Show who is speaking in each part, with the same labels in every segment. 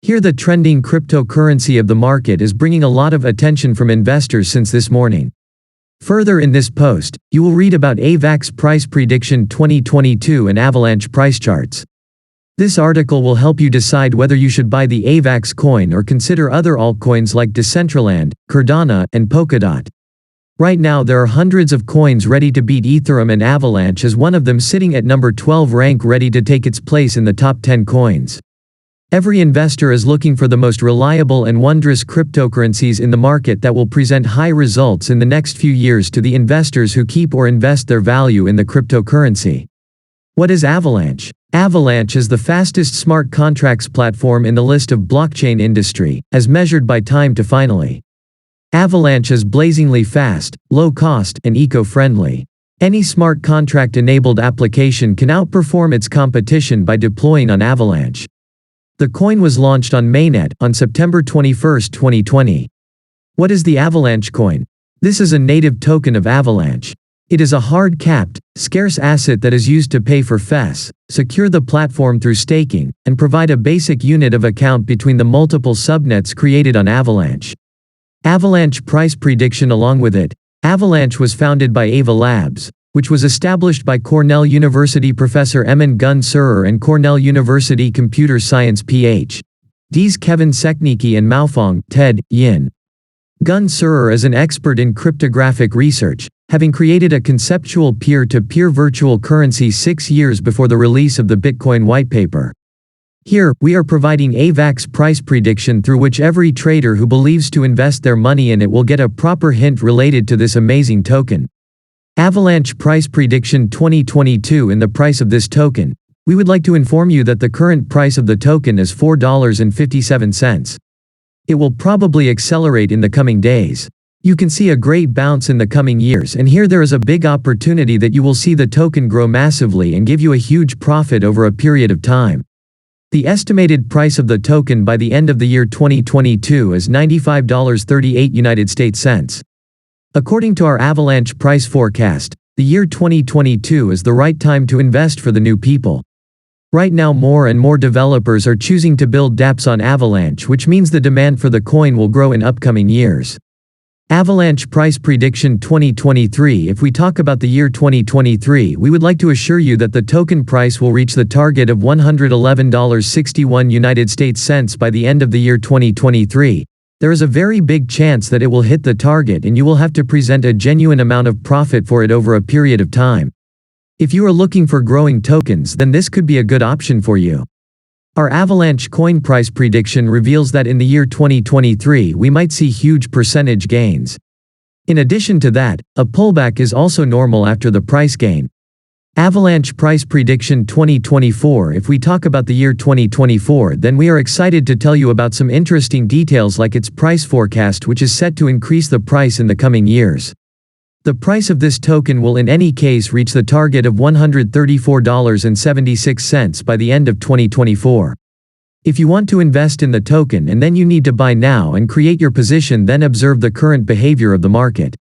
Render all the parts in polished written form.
Speaker 1: Here the trending cryptocurrency of the market is bringing a lot of attention from investors since this morning. Further in this post, you will read about AVAX Price Prediction 2022 and Avalanche price charts. This article will help you decide whether you should buy the AVAX coin or consider other altcoins like Decentraland, Cardano, and Polkadot. Right now there are hundreds of coins ready to beat Ethereum, and Avalanche is one of them, sitting at number 12 rank, ready to take its place in the top 10 coins. Every investor is looking for the most reliable and wondrous cryptocurrencies in the market that will present high results in the next few years to the investors who keep or invest their value in the cryptocurrency. What is Avalanche? Avalanche is the fastest smart contracts platform in the list of blockchain industry, as measured by time to finally. Avalanche is blazingly fast, low cost, and eco-friendly. Any smart contract-enabled application can outperform its competition by deploying on Avalanche. The coin was launched on mainnet on September 21, 2020. What is the Avalanche coin? This is a native token of Avalanche. It is a hard-capped, scarce asset that is used to pay for fees, secure the platform through staking, and provide a basic unit of account between the multiple subnets created on Avalanche. Avalanche Price Prediction. Along with it, Avalanche was founded by Labs, which was established by Cornell University professor Emin Gun Surer and Cornell University Computer Science Ph.D.s Kevin Seknicki and Maofeng Ted Yin. Gun Surer is an expert in cryptographic research, having created a conceptual peer-to-peer virtual currency 6 years before the release of the Bitcoin whitepaper. Here, we are providing AVAX price prediction through which every trader who believes to invest their money in it will get a proper hint related to this amazing token. Avalanche Price Prediction 2022. In the price of this token, we would like to inform you that the current price of the token is $4.57. It will probably accelerate in the coming days. You can see a great bounce in the coming years, and here there is a big opportunity that you will see the token grow massively and give you a huge profit over a period of time. The estimated price of the token by the end of the year 2022 is $95.38 United States cents. According to our Avalanche Price Forecast, the year 2022 is the right time to invest for the new people. Right now more and more developers are choosing to build dApps on Avalanche, which means the demand for the coin will grow in upcoming years. Avalanche Price Prediction 2023. If we talk about the year 2023, we would like to assure you that the token price will reach the target of $111.61 United States cents by the end of the year 2023. There is a very big chance that it will hit the target, and you will have to present a genuine amount of profit for it over a period of time. If you are looking for growing tokens, then this could be a good option for you. Our Avalanche coin price prediction reveals that in the year 2023 we might see huge percentage gains. In addition to that, a pullback is also normal after the price gain. Avalanche Price Prediction 2024. If we talk about the year 2024, then we are excited to tell you about some interesting details like its price forecast, which is set to increase the price in the coming years. The price of this token will in any case reach the target of $134.76 by the end of 2024. If you want to invest in the token and then you need to buy now and create your position, then observe the current behavior of the market.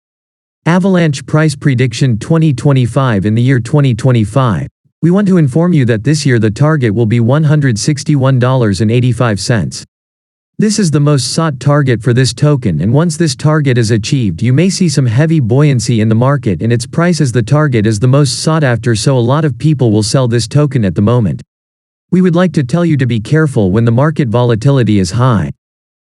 Speaker 1: Avalanche Price Prediction 2025. In the year 2025, we want to inform you that this year the target will be $161.85. This is the most sought target for this token, and once this target is achieved you may see some heavy buoyancy in the market, and its price as the target is the most sought after, so a lot of people will sell this token at the moment. We would like to tell you to be careful when the market volatility is high.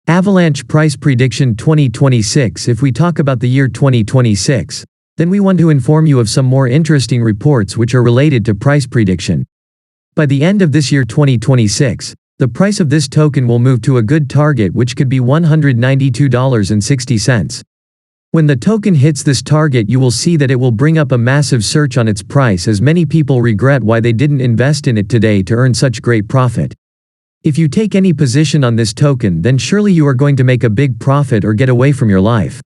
Speaker 1: Avalanche Price Prediction 2026. If we talk about the year 2026, then we want to inform you of some more interesting reports which are related to price prediction. By the end of this year 2026, the price of this token will move to a good target, which could be $192.60. When the token hits this target, you will see that it will bring up a massive surge on its price, as many people regret why they didn't invest in it today to earn such great profit. If you take any position on this token, then surely you are going to make a big profit or get away from your life.